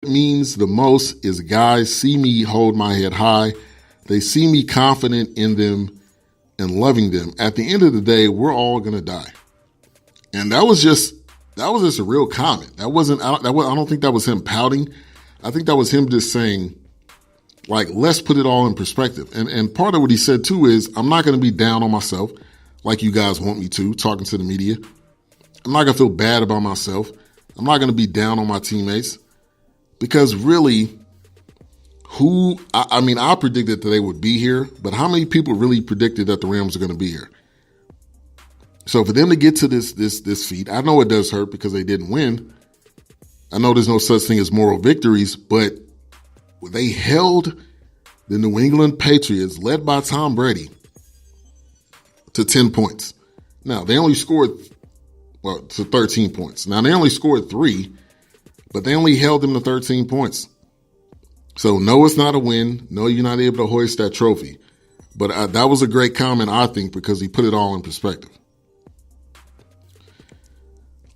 means the most is guys see me hold my head high. They see me confident in them and loving them. At the end of the day, we're all going to die. And that was just a real comment. I don't think that was him pouting. I think that was him just saying, like, let's put it all in perspective. And part of what he said too is, I'm not going to be down on myself like you guys want me to, talking to the media. I'm not going to feel bad about myself. I'm not going to be down on my teammates, because really, I predicted that they would be here, but how many people really predicted that the Rams are going to be here? So for them to get to this feat, I know it does hurt because they didn't win. I know there's no such thing as moral victories, but they held the New England Patriots, led by Tom Brady, to 10 points. Now, they only scored, to 13 points. Now, they only scored 3, but they only held them to 13 points. So, no, it's not a win. No, you're not able to hoist that trophy. But that was a great comment, I think, because he put it all in perspective.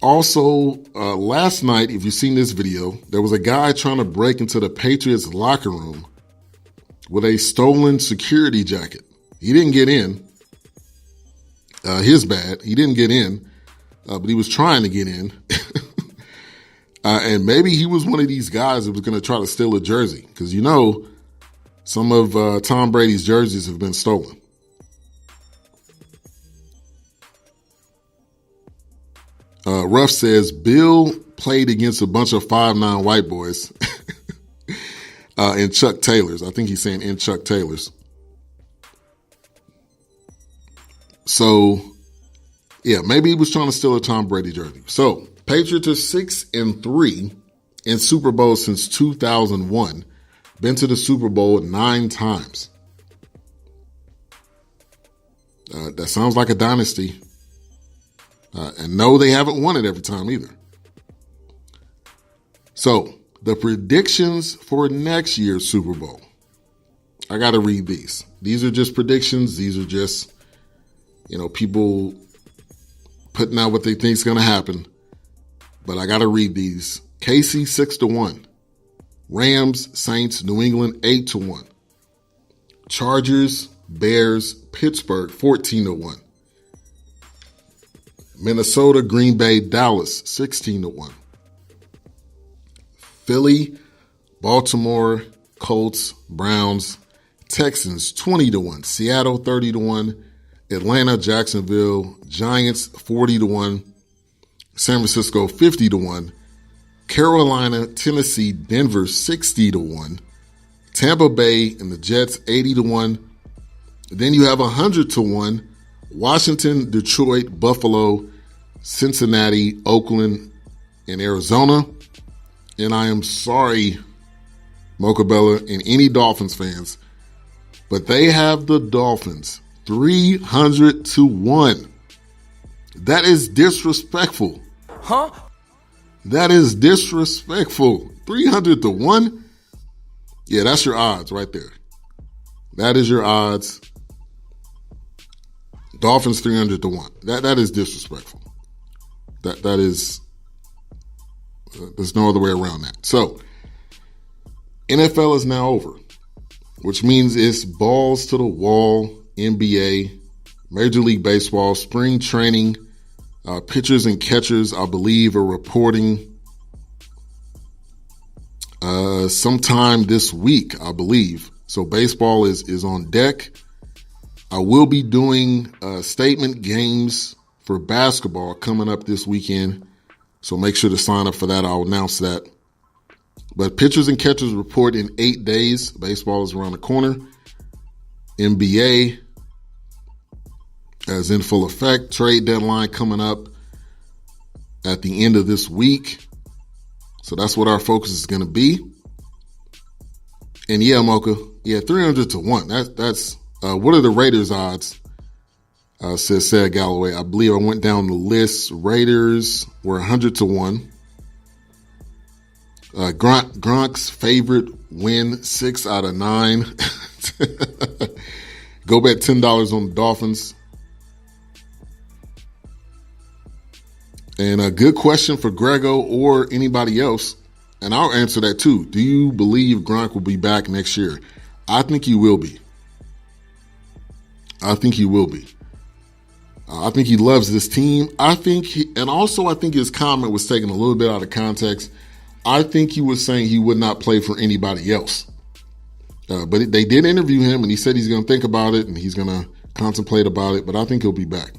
Also, last night, if you've seen this video, there was a guy trying to break into the Patriots locker room with a stolen security jacket. He didn't get in. His bad. He didn't get in, but he was trying to get in. And maybe he was one of these guys that was going to try to steal a jersey, because some of Tom Brady's jerseys have been stolen. Ruff says Bill played against a bunch of 5'9" white boys in Chuck Taylors. I think he's saying in Chuck Taylors. So, yeah, maybe he was trying to steal a Tom Brady jersey. So, Patriots are 6-3 in Super Bowl since 2001. Been to the Super Bowl 9 times. That sounds like a dynasty. And no, they haven't won it every time either. So, the predictions for next year's Super Bowl. I got to read these. These are just predictions. These are just, people putting out what they think is going to happen. But I got to read these. KC 6-1. Rams, Saints, New England 8-1. Chargers, Bears, Pittsburgh 14-1. Minnesota, Green Bay, Dallas 16-1. Philly, Baltimore, Colts, Browns, Texans 20-1. Seattle 30-1. Atlanta, Jacksonville, Giants 40-1. San Francisco 50-1. Carolina, Tennessee, Denver 60-1. Tampa Bay and the Jets 80-1. Then you have 100-1. Washington, Detroit, Buffalo, Cincinnati, Oakland, and Arizona. And I am sorry, Mocha Bella and any Dolphins fans, but they have the Dolphins 300-1. That is disrespectful. Huh? That is disrespectful. 300-1? Yeah, that's your odds right there. That is your odds. Dolphins 300-1. That is disrespectful. That is, there's no other way around that. So, NFL is now over, which means it's balls to the wall. NBA, Major League Baseball, spring training, pitchers and catchers, I believe, are reporting sometime this week, I believe. So baseball is on deck. I will be doing statement games for basketball coming up this weekend. So make sure to sign up for that. I'll announce that. But pitchers and catchers report in 8 days. Baseball is around the corner. NBA is in full effect. Trade deadline coming up at the end of this week. So that's what our focus is going to be. And yeah, Mocha, 300-1. That's what are the Raiders odds? Says Sarah Galloway. I believe I went down the list. Raiders were 100-1. Gronk's favorite win, 6 out of 9. Go bet $10 on the Dolphins. And a good question for Grego or anybody else. And I'll answer that too. Do you believe Gronk will be back next year? I think he will be. I think he will be. I think he loves this team. I think his comment was taken a little bit out of context. I think he was saying he would not play for anybody else. But they did interview him, and he said he's going to think about it and he's going to contemplate about it. But I think he'll be back.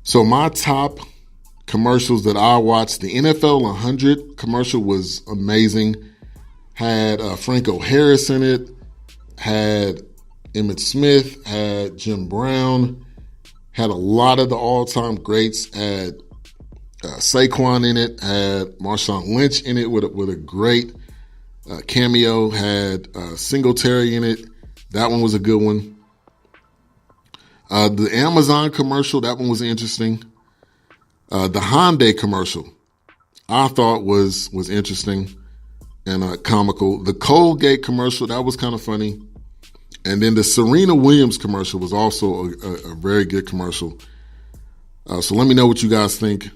So my top commercials that I watched, the NFL 100 commercial was amazing. Had Franco Harris in it. Had Emmitt Smith. Had Jim Brown. Had a lot of the all-time greats. Had Saquon in it. Had Marshawn Lynch in it with a great cameo. Had Singletary in it. That one was a good one. The Amazon commercial, that one was interesting. The Hyundai commercial, I thought was interesting and comical. The Colgate commercial, that was kind of funny. And then the Serena Williams commercial was also a very good commercial. So let me know what you guys think.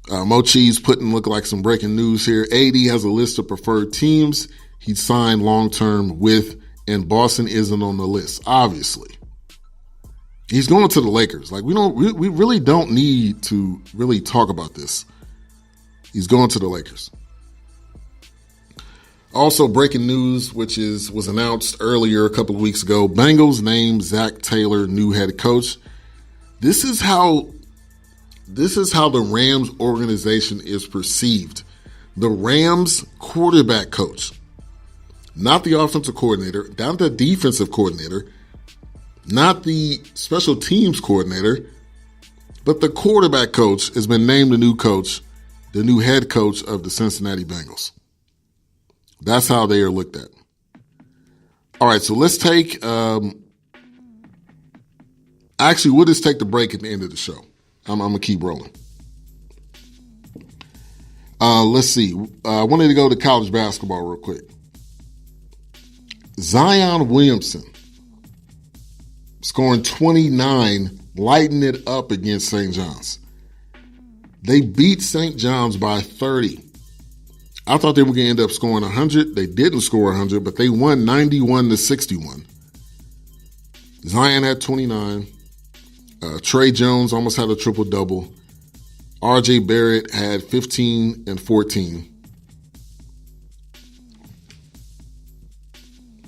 Mo Cheese putting look like some breaking news here. AD has a list of preferred teams he'd sign long-term with, and Boston isn't on the list, obviously. He's going to the Lakers. Like, we really don't need to really talk about this. He's going to the Lakers. Also, breaking news, which was announced earlier a couple of weeks ago. Bengals named Zach Taylor new head coach. This is how the Rams organization is perceived. The Rams quarterback coach, not the offensive coordinator, not the defensive coordinator, not the special teams coordinator, but the quarterback coach has been named the new coach, the new head coach of the Cincinnati Bengals. That's how they are looked at. All right, so let's take, we'll just take the break at the end of the show. I'm going to keep rolling. Let's see. I wanted to go to college basketball real quick. Zion Williamson scoring 29, lighting it up against St. John's. They beat St. John's by 30. I thought they were going to end up scoring 100. They didn't score 100, but they won 91-61. Zion had 29. Trey Jones almost had a triple-double. R.J. Barrett had 15 and 14.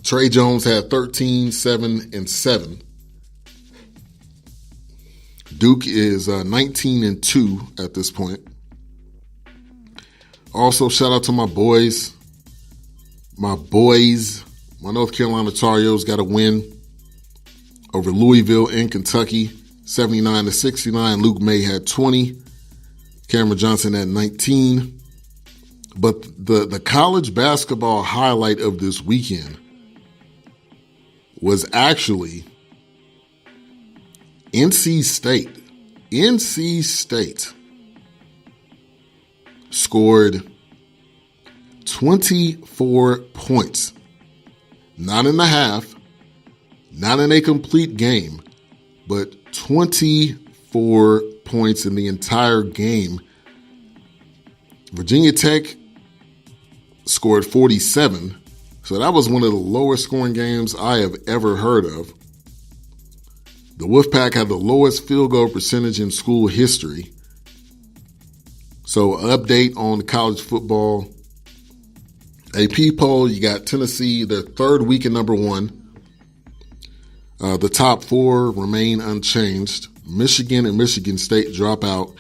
Trey Jones had 13, 7, and 7. Duke is 19 and 2 at this point. Also, shout out to my boys. My North Carolina Tar Heels got a win over Louisville in Kentucky, 79-69. Luke May had 20. Cameron Johnson had 19. But the college basketball highlight of this weekend was actually NC State. NC State scored 24 points. Not in the half, not in a complete game, but 24 points in the entire game. Virginia Tech scored 47. So that was one of the lowest scoring games I have ever heard of. The Wolfpack had the lowest field goal percentage in school history. So, update on the college football AP poll. You got Tennessee, their third week at number 1. The top 4 remain unchanged. Michigan and Michigan State drop out.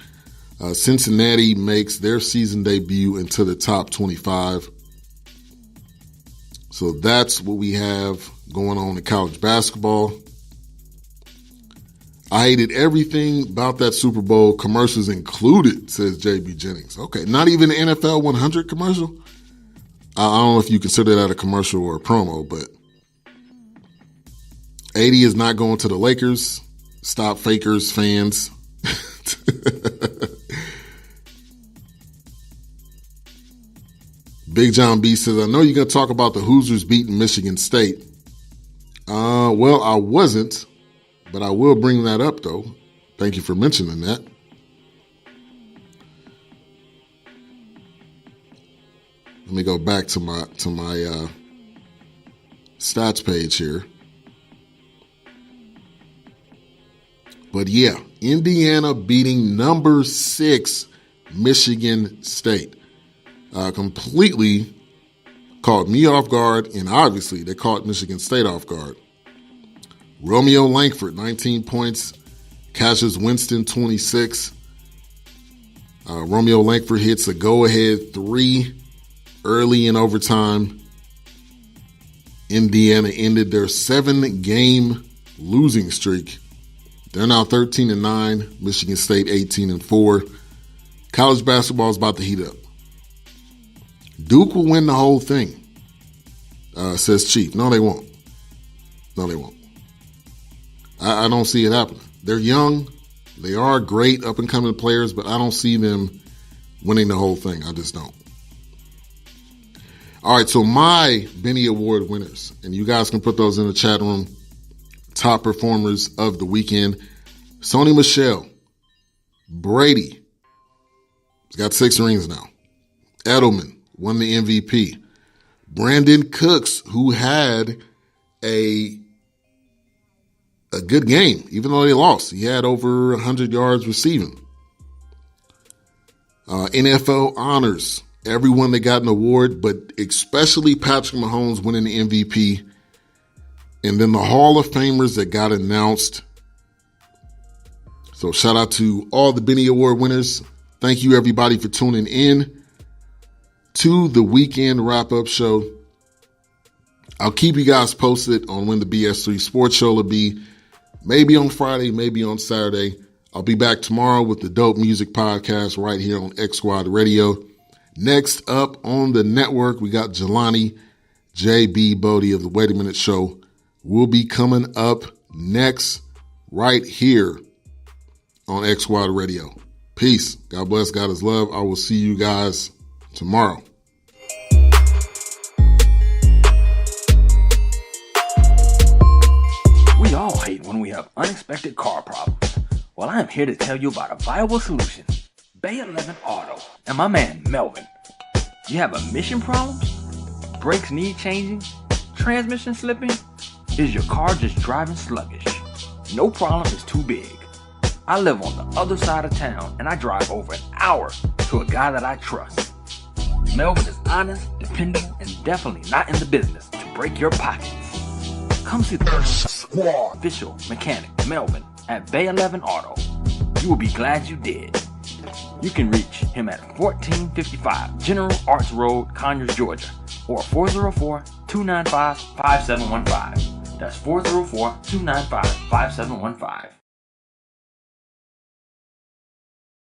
Cincinnati makes their season debut into the top 25. So that's what we have going on in college basketball. I hated everything about that Super Bowl, commercials included, says JB Jennings. Okay, not even the NFL 100 commercial? I don't know if you consider that a commercial or a promo, but AD is not going to the Lakers. Stop fakers, fans. Big John B says, I know you're going to talk about the Hoosiers beating Michigan State. Well, I wasn't. But I will bring that up, though. Thank you for mentioning that. Let me go back to my stats page here. But yeah, Indiana beating number 6 Michigan State. Completely caught me off guard, and obviously they caught Michigan State off guard. Romeo Langford, 19 points. Cassius Winston, 26. Romeo Langford hits a go-ahead 3 early in overtime. Indiana ended their 7-game losing streak. They're now 13-9. Michigan State 18-4. College basketball is about to heat up. Duke will win the whole thing, says Chief. No, they won't. No, they won't. I don't see it happening. They're young. They are great up-and-coming players, but I don't see them winning the whole thing. I just don't. All right, so my Benny Award winners, and you guys can put those in the chat room. Top performers of the weekend. Sony Michel. Brady. He's got 6 rings now. Edelman won the MVP. Brandon Cooks, who had a good game, even though they lost. He had over 100 yards receiving. NFL honors. Everyone that got an award, but especially Patrick Mahomes winning the MVP. And then the Hall of Famers that got announced. So shout out to all the Benny Award winners. Thank you everybody for tuning in to the weekend wrap-up show. I'll keep you guys posted on when the BS3 Sports Show will be. Maybe on Friday, maybe on Saturday. I'll be back tomorrow with the Dope Music Podcast right here on X Squad Radio. Next up on the network, we got Jelani J.B. Bodie of the Wait a Minute Show. Will be coming up next right here on X Squad Radio. Peace. God bless. God is love. I will see you guys tomorrow. We all hate when we have unexpected car problems. Well, I am here to tell you about a viable solution. Bay 11 Auto and my man Melvin. You have emission problems? Brakes need changing? Transmission slipping? Is your car just driving sluggish? No problem is too big. I live on the other side of town and I drive over an hour to a guy that I trust. Melvin is honest, dependable, and definitely not in the business to break your pockets. Come see the official mechanic Melvin at Bay 11 Auto. You will be glad you did. You can reach him at 1455 General Arts Road, Conyers, Georgia, or 404-295-5715. That's 404-295-5715.